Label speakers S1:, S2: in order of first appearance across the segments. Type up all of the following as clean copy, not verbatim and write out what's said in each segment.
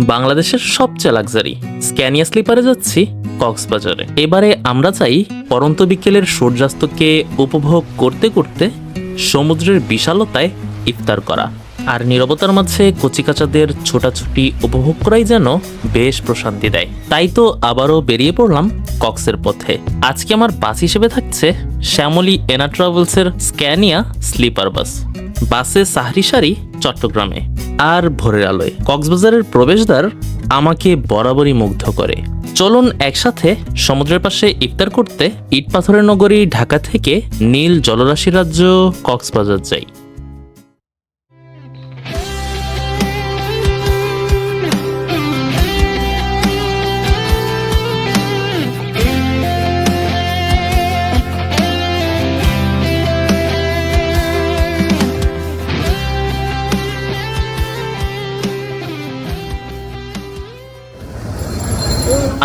S1: বাংলাদেশের সবচেয়ে luxury Scania স্লিপারে যাচ্ছি কক্সবাজারে। এবারে আমরা চাই পরন্ত বিকেলের সূর্যাস্তকে উপভোগ করতে করতে সমুদ্রের বিশালতায় ইফতার করা আর নীরবতার মাঝে কচিকাচাদের ছোটাছুটি উপভোগ করাই যেন বেশ প্রশান্তি দেয়। তাই তো আবারও বেরিয়ে পড়লাম কক্সের পথে। আজকে আমার বাস হিসেবে থাকছে শ্যামলী এনা ট্রাভেলসের স্ক্যানিয়া স্লিপার বাস। বাসে সাহরি সারি চট্টগ্রামে আর ভোরের আলোয় কক্সবাজারের প্রবেশদ্বার আমাকে বরাবরই মুগ্ধ করে। চলুন একসাথে সমুদ্রের পাশে ইফতার করতে ইট পাথরের নগরী ঢাকা থেকে নীল জলরাশি রাজ্য কক্সবাজার যাই।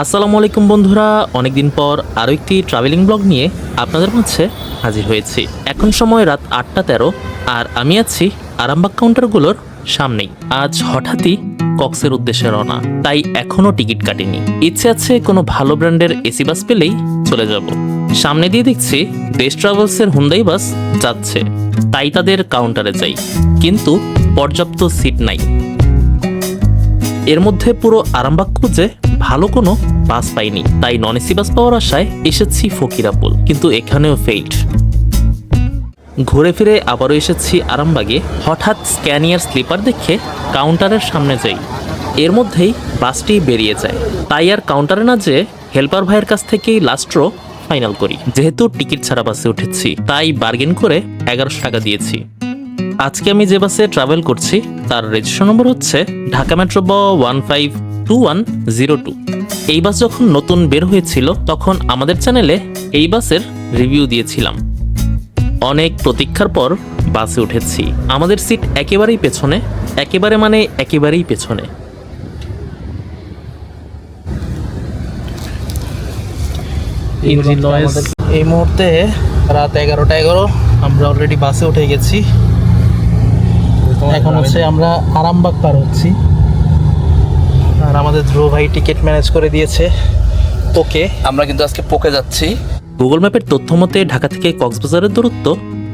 S1: আসসালামু আলাইকুম বন্ধুরা, অনেকদিন পর আরও একটি ট্রাভেলিং ব্লগ নিয়ে আপনাদের মাঝে হাজির হয়েছি। এখন সময় রাত 8:13 আর আমি আছি আরামবাগ কাউন্টারগুলোর সামনেই। আজ হঠাৎই কক্সের উদ্দেশ্যে রওনা, তাই এখনও টিকিট কাটিনি। ইচ্ছে আছে কোনো ভালো ব্র্যান্ডের এসি বাস পেলেই চলে যাব। সামনে দিয়ে দেখছি দেশ ট্রাভেলসের হুন্দাই বাস যাচ্ছে, তাই তাদের কাউন্টারে যাই, কিন্তু পর্যাপ্ত সিট নাই। এর মধ্যে পুরো আরামবাগ খুঁজে ভালো কোনো বাস পাইনি, তাই নন এসি বাস পাওয়ার আশায় এসেছি ফকিরাপুল, কিন্তু এখানেও ফেইল্ড। ঘুরে ফিরে আবারও এসেছি আরামবাগে। হঠাৎ স্ক্যানিয়ার স্লিপার দেখে কাউন্টারের সামনে যাই, এর মধ্যেই বাসটি বেরিয়ে যায়। তাই আর কাউন্টারে না যেয়ে হেল্পার ভাইয়ের কাছ থেকেই লাস্ট রো ফাইনাল করি। যেহেতু টিকিট ছাড়া বাসে উঠেছি, তাই বার্গেন করে 1100 টাকা দিয়েছি। আজকে আমি যে বাসে ট্রাভেল করছি তার রেজিস্ট্রেশন নম্বর হচ্ছে ঢাকা মেট্রো 152102। এই বাস যখন নতুন বের হয়েছিল তখন আমাদের চ্যানেলে এই বাসের রিভিউ দিয়েছিলাম। অনেক প্রতীক্ষার পর বাসে উঠেছি। আমাদের সিট একেবারেই পেছনে, একেবারেই পেছনে। এই মুহূর্তে রাত 11:11, আমরা অলরেডি বাসে উঠে গেছি। এখন হচ্ছে আমরা আরামবাগ পার হচ্ছি, আর আমাদের ধ্রুব ভাই টিকিট ম্যানেজ করে দিয়েছে তোকে।
S2: আমরা কিন্তু আজকে পোকে যাচ্ছি।
S1: গুগল ম্যাপের তথ্য মতে ঢাকা থেকে কক্সবাজারের দূরত্ব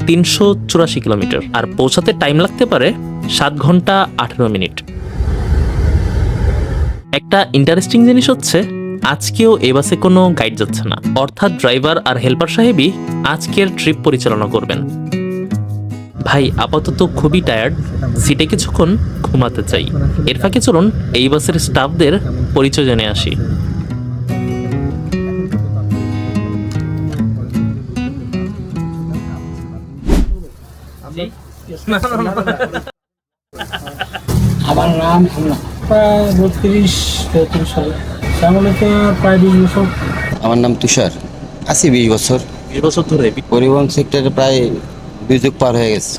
S1: 384 কিলোমিটার, আর পৌঁছাতে টাইম লাগতে পারে 7 ঘন্টা 18 মিনিট। একটা ইন্টারেস্টিং জিনিস হচ্ছে আজকেও এই বাসে কোনো গাইড যাচ্ছে না, অর্থাৎ ড্রাইভার আর হেল্পার সাহেবই আজকের ট্রিপ পরিচালনা করবেন। ভাই আপাতত খুবই টায়ার্ড, সিটে কিছুক্ষণ ঘুমাতে চাই। এর ফাঁকে চলুন এই বাসের স্টাফদের পরিচয় জেনে আসি।
S3: আমার নাম প্রায় 32-33 সাল, শ্যামলীতে প্রায় 20 বছর।
S4: আমার নাম তুষার, আছি 20 বছর।
S1: 20 বছর ধরে
S4: পরিবহন সেক্টরে প্রায় 2 যুগ পার হয়ে গেছে।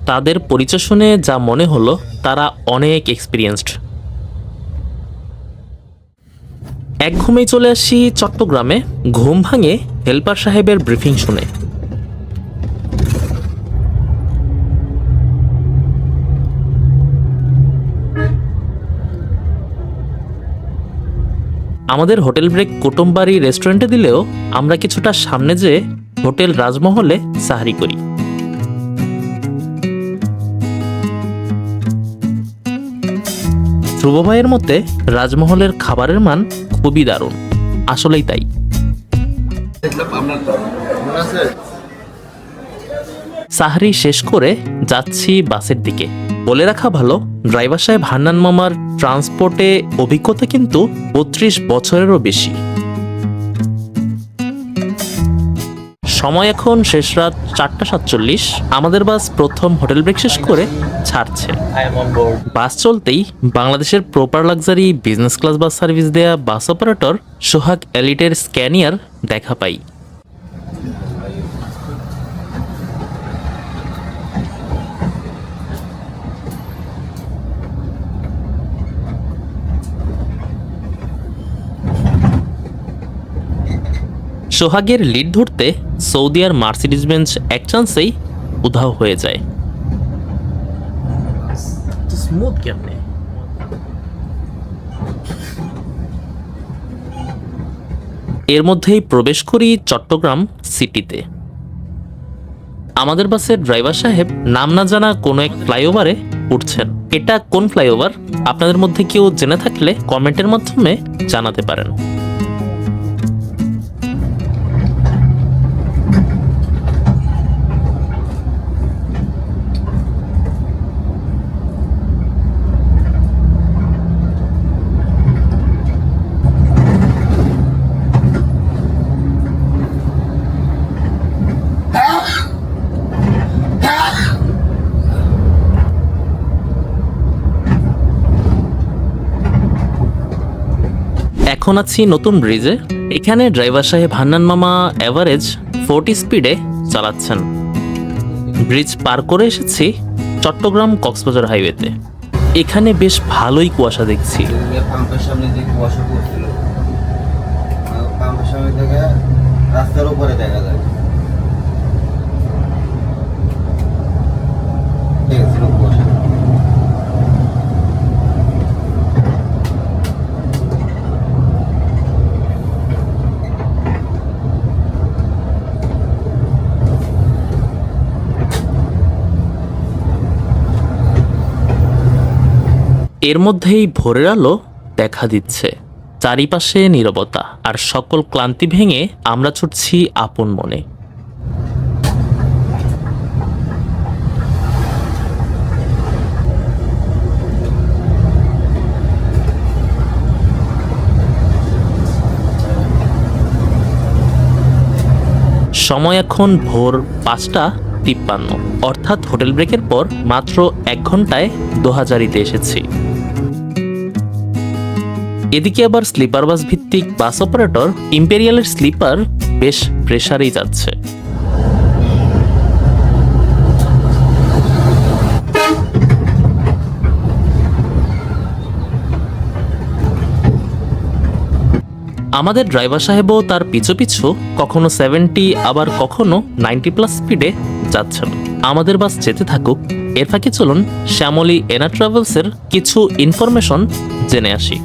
S1: তাদের পরিচয় শুনে যা মনে হলো তারা অনেক এক্সপিরিয়েন্সড। এক ঘুমেই চলে আসি চট্টগ্রামে। ঘুম ভাঙে হেল্পার সাহেবের ব্রিফিং শুনে। আমাদের হোটেল ব্রেক কুটুমবাড়ি রেস্টুরেন্টে দিলেও আমরা কিছুটা সামনে যেয়ে হোটেল রাজমহলে সাহারি করি। ধ্রুব ভাইয়ের মতে রাজমহলের খাবারের মান খুবই দারুণ, আসলেই তাই। সাহারি শেষ করে যাচ্ছি বাসের দিকে। বলে রাখা ভালো, ড্রাইভার সাহেব হান্নান মামার ট্রান্সপোর্টে অভিজ্ঞতা কিন্তু 32 বছরেরও বেশি। সময় এখন শেষ রাত 4:47। আমাদের বাস প্রথম হোটেল ব্রেক শেষ করে ছাড়ছে। বাস চলতেই বাংলাদেশের proper luxury business class bus service দেয়া বাস অপারেটর সোহাগ এলিটের স্ক্যানিয়ার দেখা পাই। সোহাগের লিড ধরতে সৌদি আর মার্সিডিজ বেঞ্চ এক চান্সেই উধাও হয়ে যায়। স্মুথ কেমনে এর মধ্যেই প্রবেশ করি চট্টগ্রাম সিটিতে। আমাদের বাসের ড্রাইভার সাহেব নাম না জানা কোনো এক ফ্লাইওভারে উঠছেন। এটা কোন ফ্লাইওভার আপনাদের মধ্যে কেউ জেনে থাকলে কমেন্টের মাধ্যমে জানাতে পারেন। এখন আছি নতুন ব্রিজে। এখানে ড্রাইভার সাহেব হান্নান মামা এভারেজ 40 স্পিডে চালাচ্ছেন। ব্রিজ পার করে এসেছি চট্টগ্রাম কক্সবাজার হাইওয়েতে। এখানে বেশ ভালোই কুয়াশা দেখছি।
S5: পাম্পের সামনে যে কুয়াশা পড়ছিল, পাম্পের সামনে থেকে রাস্তার উপরে দেখা যায় দেখছিল কুয়াশা।
S1: এর মধ্যেই ভোরের আলো দেখা দিচ্ছে, চারিপাশে নীরবতা, আর সকল ক্লান্তি ভেঙে আমরা ছুটছি আপন মনে। সময় এখন ভোর 5:53, অর্থাৎ হোটেল ব্রেকের পর মাত্র 1 ঘন্টায় দোহাজারীতে এসেছি। এদিকে আবার স্লিপার বাস ভিত্তিক বাস অপারেটর ইম্পেরিয়ালের স্লিপার বেশ প্রেসারেই যাচ্ছে। আমাদের ড্রাইভার সাহেবও তার পিছু পিছু কখনো 70 আবার কখনো 90+ স্পিডে যাচ্ছেন। আমাদের বাস যেতে থাকুক, এর ফাঁকে চলুন শ্যামলী এনা ট্রাভেলসের কিছু ইনফরমেশন জেনে আসি।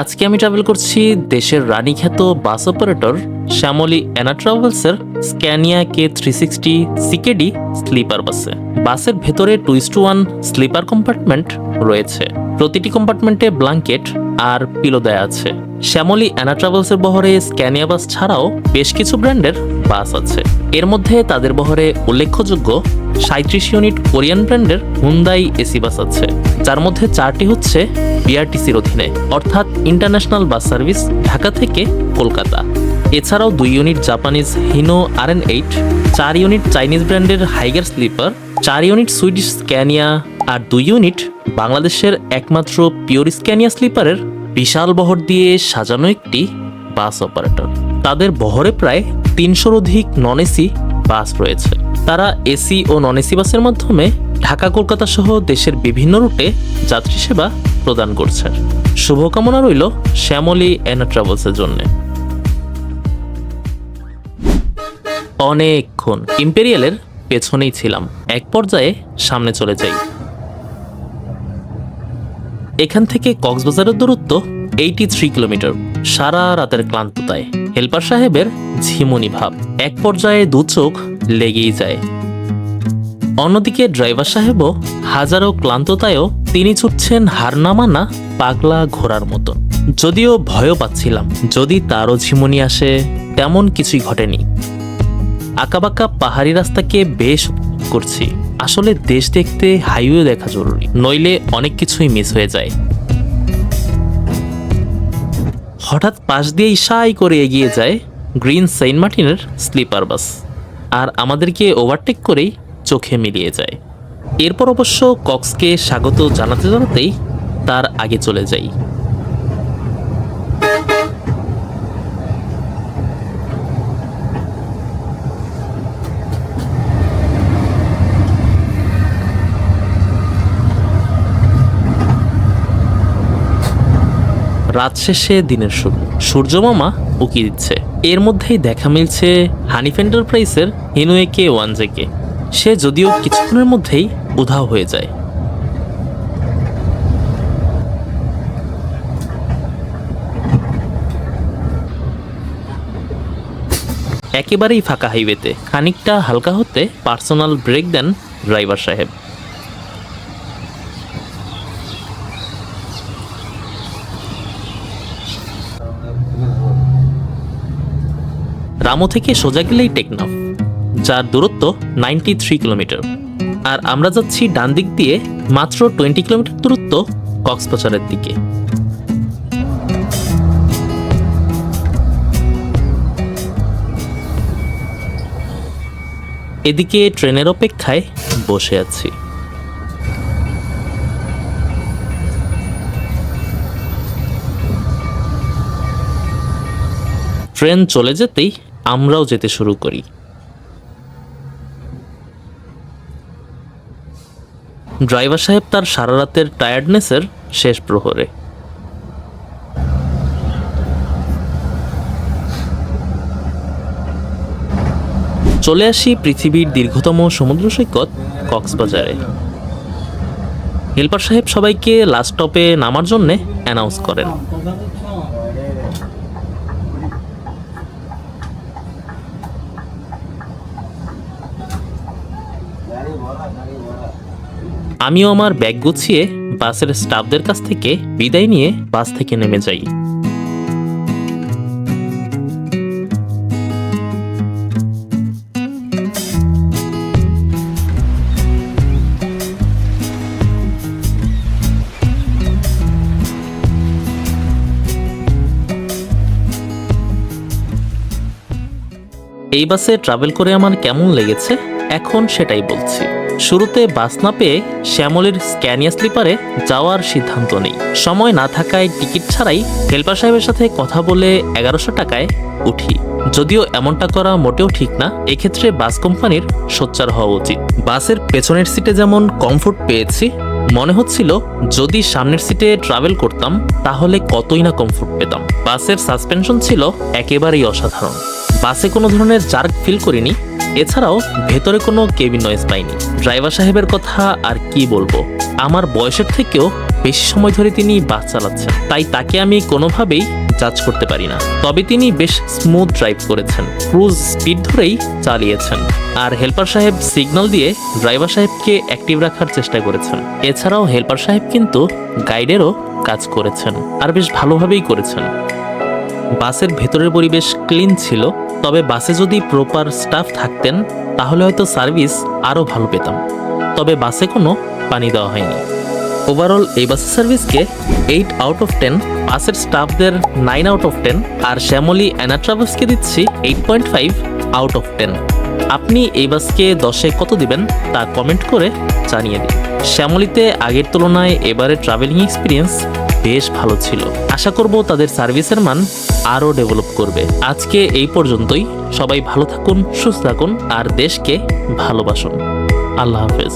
S1: আজকে আমি ট্রাভেল করছি দেশের রানীখ্যাত বাস অপারেটর শ্যামলী এনা ট্রাভেলসের স্ক্যানিয়া K360 সিকেডি স্লিপার বাসে। বাসের ভেতরে 2:1 স্লিপার কম্পার্টমেন্ট রয়েছে। প্রতিটি কম্পার্টমেন্টে ব্ল্যাঙ্কেট আর পিলো দেয়া আছে। শ্যামলী এনা ট্রাভেলসের বহরে স্ক্যানিয়া বাস ছাড়াও বেশ কিছু ব্র্যান্ডের বাস আছে। এর মধ্যে তাদের বহরে উল্লেখযোগ্য 37 ইউনিট কোরিয়ান ব্র্যান্ডের হুন্দাই এসি বাস আছে, যার মধ্যে 4টি হচ্ছে বিআরটিসির অধীনে, অর্থাৎ ইন্টারন্যাশনাল বাস সার্ভিস, ঢাকা থেকে কলকাতা। এছাড়াও 2 unit Japanese Hino RN8, 4 unit Chinese ব্র্যান্ডের Higer sleeper, 4 unit Swedish Scania আর 2 ইউনিট বাংলাদেশের একমাত্র পিওর স্ক্যানিয়া স্লিপারের বিশাল বহর দিয়ে সাজানো একটি বাস অপারেটর। তাদের বহরে প্রায় 300-র অধিক নন এসি বাস রয়েছে। তারা এসি ও নন এসি বাসের মাধ্যমে ঢাকা কলকাতা সহ দেশের বিভিন্ন রুটে যাত্রী সেবা প্রদান করছে। শুভকামনা রইল শ্যামলী এনা ট্রাভেলসের জন্য। অনেকক্ষণ ইম্পেরিয়ালের পেছনেই ছিলাম, এক পর্যায়ে সামনে চলে যাই। এখান থেকে কক্সবাজারের দূরত্ব 83 কিলোমিটার। সারা রাতের ক্লান্ততায় হেল্পার সাহেবের ঝিমুনি ভাব, এক পর্যায়ে 2 চোখ লেগেই যায়। অন্যদিকে ড্রাইভার সাহেবও হাজারো ক্লান্ততায়ও তিনি ছুটছেন হার না মানা পাগলা ঘোড়ার মতো। যদিও ভয়ও পাচ্ছিলাম যদি তারও ঝিমুনি আসে, তেমন কিছুই ঘটেনি। আঁকাবাঁকা পাহাড়ি রাস্তাকে বেশ উপভোগ করছি। আসলে দেশ দেখতে হাইওয়ে দেখা জরুরি, নইলে অনেক কিছুই মিস হয়ে যায়। হঠাৎ পাশ দিয়ে ইশাই করে এগিয়ে যায় গ্রিন সেন্ট মার্টিনের স্লিপার বাস, আর আমাদেরকে ওভারটেক করেই চোখে মিলিয়ে যায়। এরপর অবশ্য কক্সকে স্বাগত জানাতে জানাতেই তার আগে চলে যাই। রাত শেষে দিনের শুরু, সূর্যমামা উকি দিচ্ছে। এর মধ্যেই দেখা মিলছে হানিফ এন্টারপ্রাইজের হিনুয়ে K1JK। সে যদিও কিছুক্ষণের মধ্যেই উধাও হয়ে যায়। একেবারেই ফাঁকা হাইওয়েতে। খানিকটা হালকা হতে পার্সোনাল ব্রেক দেন ড্রাইভার সাহেব। রামু থেকে সোজা গেলেই টেকনাফ, যার দূরত্ব 93 কিলোমিটার। আর আমরা যাচ্ছি ডান দিক দিয়ে মাত্র 20 কিলোমিটার দূরত্ব কক্সবাজারের দিকে। এদিকে ট্রেনের অপেক্ষায় বসে আছি। ট্রেন চলে যেতেই আমরাও যেতে শুরু করি। ড্রাইভার সাহেব তার সারা রাতের টায়ার্ডনেসের শেষ প্রহরে। চলে আসি পৃথিবীর দীর্ঘতম সমুদ্র সৈকত কক্সবাজারে। হেল্পার সাহেব সবাইকে লাস্ট স্টপে নামার জন্য অ্যানাউন্স করেন। আমিও আমার ব্যাগ গুছিয়ে বাসের স্টাফদের কাছ থেকে বিদায় নিয়ে বাস থেকে নেমে যাই। এই বাসে ট্রাভেল করে আমার কেমন লেগেছে এখন সেটাই বলছি। শুরুতে বাস না পেয়ে শ্যামলীর স্ক্যানিয়া স্লিপারে যাওয়ার সিদ্ধান্ত নেই। সময় না থাকায় টিকিট ছাড়াই হেল্পার সাহেবের সাথে কথা বলে 1100 টাকায় উঠি। যদিও এমনটা করা মোটেও ঠিক না, এক্ষেত্রে বাস কোম্পানির সোচ্চার হওয়া উচিত। বাসের পেছনের সিটে যেমন কমফোর্ট পেয়েছি, মনে হচ্ছিল যদি সামনের সিটে ট্রাভেল করতাম তাহলে কতই না কমফোর্ট পেতাম। বাসের সাসপেনশন ছিল একেবারেই অসাধারণ। বাসে কোনো ধরনের জার্ক ফিল করিনি, এছাড়াও ভেতরে কোনো কেবিন নয়েজ পাইনি। ড্রাইভার সাহেবের কথা আর কি বলবো, আমার বয়সের থেকেও বেশি সময় ধরে তিনি বাস চালাচ্ছেন, তাই তাকে আমি কোনোভাবেই জাজ করতে পারি না। তবে তিনি বেশ স্মুথ ড্রাইভ করেছেন, ক্রুজ স্পিড ধরেই চালিয়েছেন। আর হেল্পার সাহেব সিগন্যাল দিয়ে ড্রাইভার সাহেবকে অ্যাক্টিভ রাখার চেষ্টা করেছেন। এছাড়াও হেল্পার সাহেব কিন্তু গাইডেরও কাজ করেছেন, আর বেশ ভালোভাবেই করেছেন। বাসের ভেতরের পরিবেশ ক্লিন ছিল, তবে বাসে যদি প্রপার স্টাফ থাকতেন তাহলে হয়তো সার্ভিস আরও ভালো পেতাম। তবে বাসে কোনো পানি দেওয়া হয়নি। ওভারঅল এই বাসের সার্ভিসকে 8 আউট অফ 10, বাসের স্টাফদের 9 আউট অফ 10, আর শ্যামলী অ্যানা ট্রাভেলসকে দিচ্ছি 8.5 আউট অফ 10। আপনি এই বাসকে 10-এ কত দিবেন তা কমেন্ট করে জানিয়ে দিন। শ্যামলীতে আগের তুলনায় এবারে ট্রাভেলিং এক্সপিরিয়েন্স বেশ ভালো ছিল। আশা করব তাদের সার্ভিসের মান আরও ডেভেলপ করবে। আজকে এই পর্যন্তই। সবাই ভালো থাকুন, সুস্থ থাকুন, আর দেশকে ভালোবাসুন। আল্লাহ হাফেজ।